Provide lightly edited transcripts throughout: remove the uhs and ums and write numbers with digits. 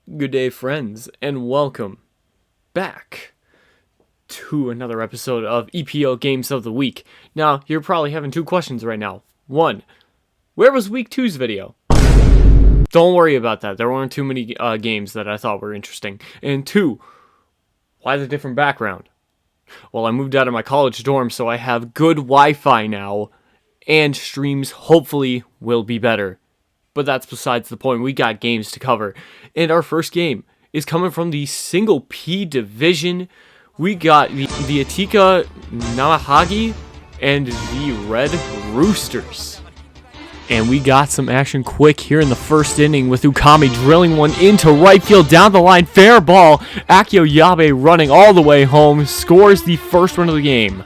Good day, friends, and welcome back to another episode of EPL Games of the Week. Now, you're probably having two questions right now. One, where was Week 2's video? Don't worry about that. There weren't too many games that I thought were interesting. And two, why the different background? Well, I moved out of my college dorm, so I have good Wi-Fi now, and streams hopefully will be better. But that's besides the point. We got games to cover. And our first game is coming from the single P division. We got the Atika Namahagi and the Red Roosters. And we got some action quick here in the first inning with Ukami drilling one into right field down the line. Fair ball. Akio Yabe running all the way home. Scores the first run of the game.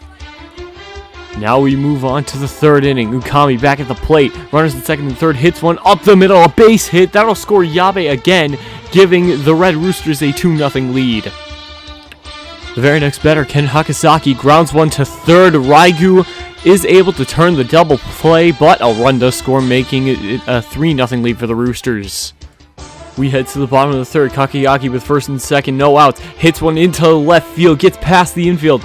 Now we move on to the third inning. Ukami back at the plate. Runners in second and third. Hits one up the middle. A base hit. That'll score Yabe again, giving the Red Roosters a 2-0 lead. The very next batter, Ken Hakasaki, grounds one to third. Raigu is able to turn the double play, but a run does score, making it a 3-0 lead for the Roosters. We head to the bottom of the third. Kakayaki with first and second. No outs. Hits one into left field. Gets past the infield.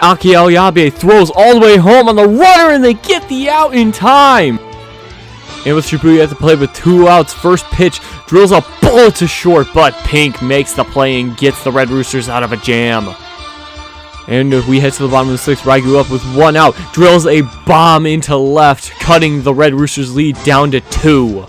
Akio Yabe throws all the way home on the runner, and they get the out in time. And with Shibuya at the play with 2 outs, first pitch drills a bullet to short, but Pink makes the play and gets the Red Roosters out of a jam. And we head to the bottom of the sixth. Raigu up with 1 out, drills a bomb into left, cutting the Red Roosters lead down to 2.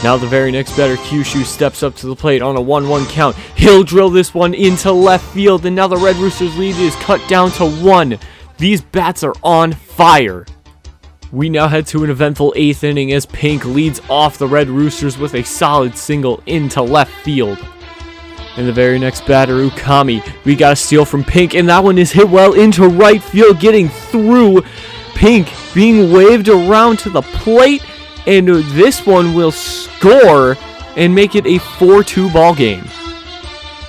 Now the very next batter, Kyushu, steps up to the plate on a 1-1 count. He'll drill this one into left field, and now the Red Roosters lead is cut down to 1. These bats are on fire. We now head to an eventful 8th inning as Pink leads off the Red Roosters with a solid single into left field. And the very next batter, Ukami, we got a steal from Pink, and that one is hit well into right field, getting through. Pink being waved around to the plate, and this one will score and make it a 4-2 ball game.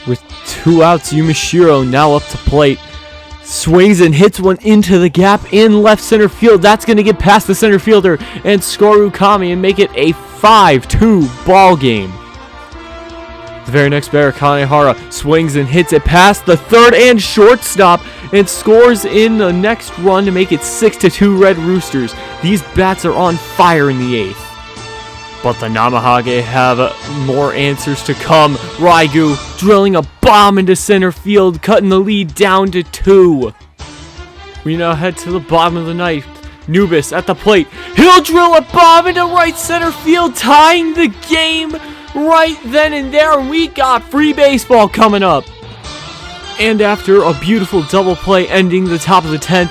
With 2 outs, Yumashiro now up to plate. Swings and hits one into the gap in left center field. That's going to get past the center fielder and score Ukami and make it a 5-2 ball game. The very next batter, Kanehara, swings and hits it past the third and shortstop and scores in the next run to make it 6-2 Red Roosters. These bats are on fire in the 8th. But the Namahage have more answers to come. Raigu drilling a bomb into center field, cutting the lead down to 2. We now head to the bottom of the ninth. Nubis at the plate. He'll drill a bomb into right center field, tying the game right then and there. We got free baseball coming up. And after a beautiful double play ending the top of the 10th,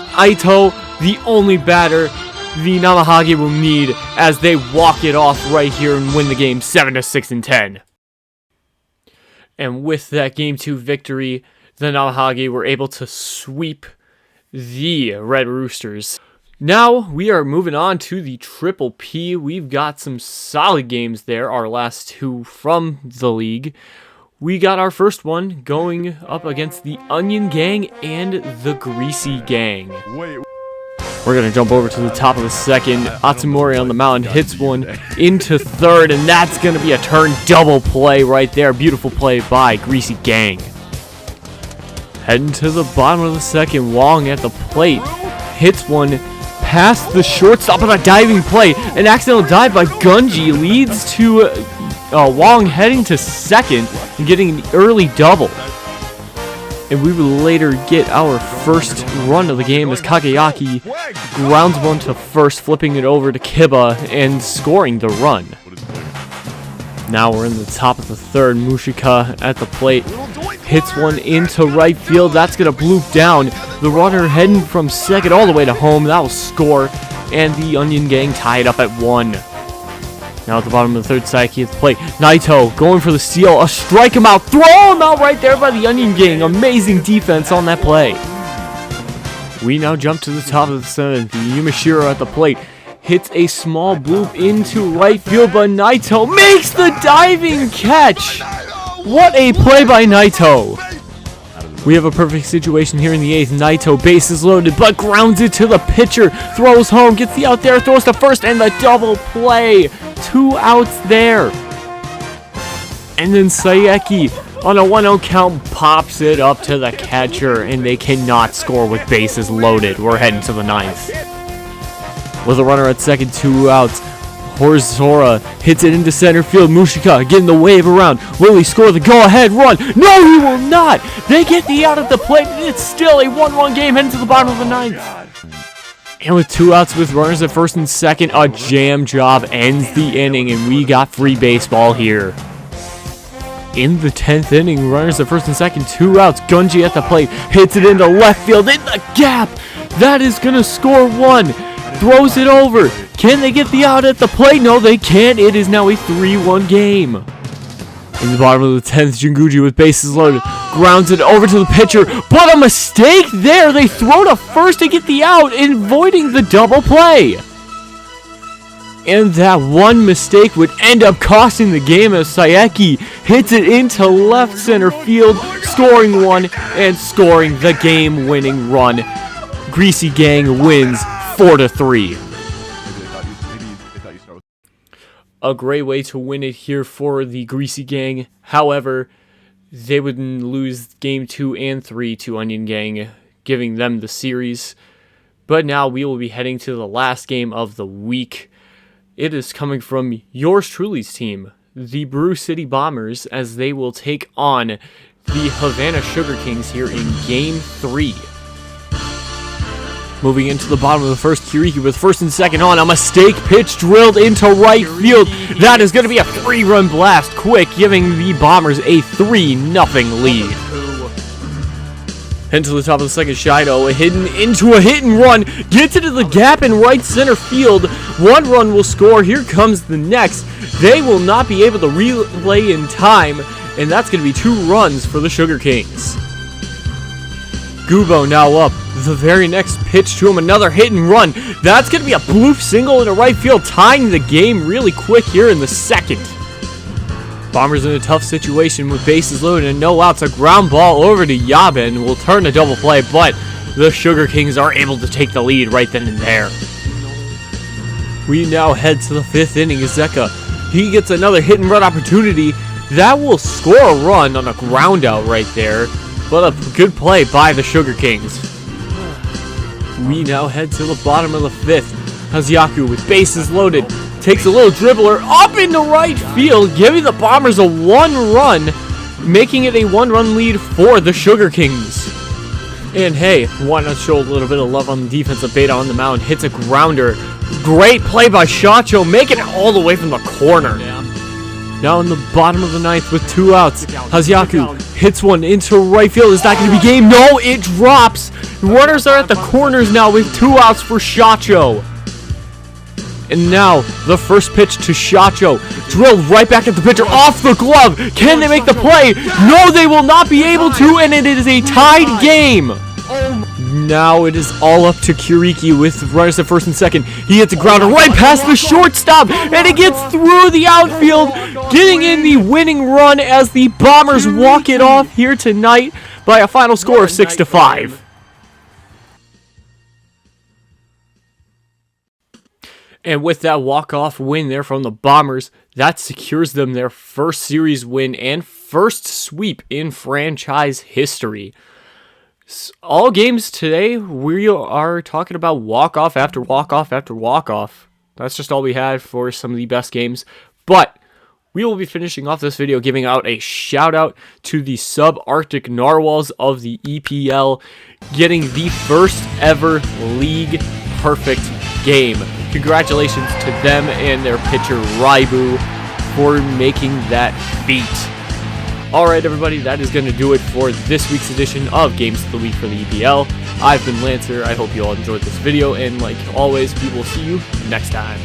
Aito, the only batter the Namahage will need as they walk it off right here and win the game 7-6 and 10. And with that Game 2 victory, the Namahage were able to sweep the Red Roosters. Now we are moving on to the Triple P. We've got some solid games there, our last 2 from the league. We got our first one going up against the Onion Gang and the Greasy Gang. We're going to jump over to the top of the second. Atsumori on the mound hits one into third, and that's going to be a turn double play right there. Beautiful play by Greasy Gang. Heading to the bottom of the second, Wong at the plate hits one past the shortstop on a diving play. An accidental dive by Gunji leads to Wong heading to second and getting an early double. And we will later get our first run of the game as Kageyaki grounds one to first, flipping it over to Kiba and scoring the run. Now we're in the top of the third. Mushika at the plate hits one into right field. That's going to bloop down. The runner heading from second all the way to home. That will score, and the Onion Gang tied up at 1. Now at the bottom of the third, Saiki at the plate. Naito going for the steal. A strike him out. Throw him out right there by the Onion Gang. Amazing defense on that play. We now jump to the top of the 7th. Yumashiro at the plate hits a small bloop into right field, but Naito makes the diving catch. What a play by Naito. We have a perfect situation here in the 8th. Naito, bases loaded, but grounds it to the pitcher. Throws home, gets the out there, throws to first, and the double play. 2 outs there. And then Sayeki on a 1-0 count pops it up to the catcher, and they cannot score with bases loaded. We're heading to the 9th. With a runner at second, 2 outs, Horzora hits it into center field. Mushika getting the wave around. Will he score the go-ahead run? No, he will not! They get the out at the plate, and it's still a 1-1 game heading to the bottom of the 9th. And with 2 outs with runners at first and second, a jam job ends the inning, and we got free baseball here. In the 10th inning, runners at first and second, 2 outs. Gunji at the plate, hits it into left field, in the gap. That is going to score 1. Throws it over. Can they get the out at the plate? No, they can't. It is now a 3-1 game. In the bottom of the 10th, Jinguji with bases loaded grounds it over to the pitcher, but a mistake there. They throw to first to get the out, avoiding the double play. And that one mistake would end up costing the game as Sayeki hits it into left center field, scoring 1 and scoring the game-winning run. Greasy Gang wins 4-3. A great way to win it here for the Greasy Gang. However, they would lose game 2 and 3 to Onion Gang, giving them the series. But now we will be heading to the last game of the week. It is coming from yours truly's team, the Brew City Bombers, as they will take on the Havana Sugar Kings here in game 3. Moving into the bottom of the first, Kiriki with first and second on. A mistake pitch drilled into right field. That is going to be a 3-run blast quick, giving the Bombers a 3-0 lead. Head to the top of the second, Shido hidden into a hit and run. Gets into the gap in right center field. 1 run will score. Here comes the next. They will not be able to relay in time, and that's going to be 2 runs for the Sugar Kings. Gubo now up. The very next pitch to him, another hit and run. That's going to be a bloop single into right field, tying the game really quick here in the second. Bombers in a tough situation with bases loaded and no outs. A ground ball over to Yaben will turn a double play, but the Sugar Kings are able to take the lead right then and there. We now head to the 5th inning. Izeka, he gets another hit and run opportunity. That will score a run on a ground out right there, but a good play by the Sugar Kings. We now head to the bottom of the 5th. Haziaku with bases loaded takes a little dribbler up into right field, giving the Bombers a 1 run, making it a 1-run lead for the Sugar Kings. And hey, why not show a little bit of love on the defensive beta on the mound? Hits a grounder. Great play by Shacho, making it all the way from the corner. Now in the bottom of the 9th with 2 outs, Haziaku hits one into right field. Is that going to be game? No, it drops. Runners are at the corners now with 2 outs for Shacho. And now the first pitch to Shacho, drilled right back at the pitcher, off the glove. Can they make the play? No, they will not be able to, and it is a tied game. Now it is all up to Kiriki with runners at first and second. He hits a grounder right past the shortstop, and it gets through the outfield, getting in the winning run as the Bombers walk it off here tonight by a final score of 6-5. And with that walk-off win there from the Bombers, that secures them their first series win and first sweep in franchise history. All games today, we are talking about walk-off after walk-off after walk-off. That's just all we had for some of the best games. But we will be finishing off this video giving out a shout-out to the subarctic narwhals of the EPL, getting the first ever league perfect game. Congratulations to them and their pitcher Raibu for making that feat. Alright everybody, that is going to do it for this week's edition of Games of the Week for the EPL. I've been Lancer, I hope you all enjoyed this video, and like always, we will see you next time.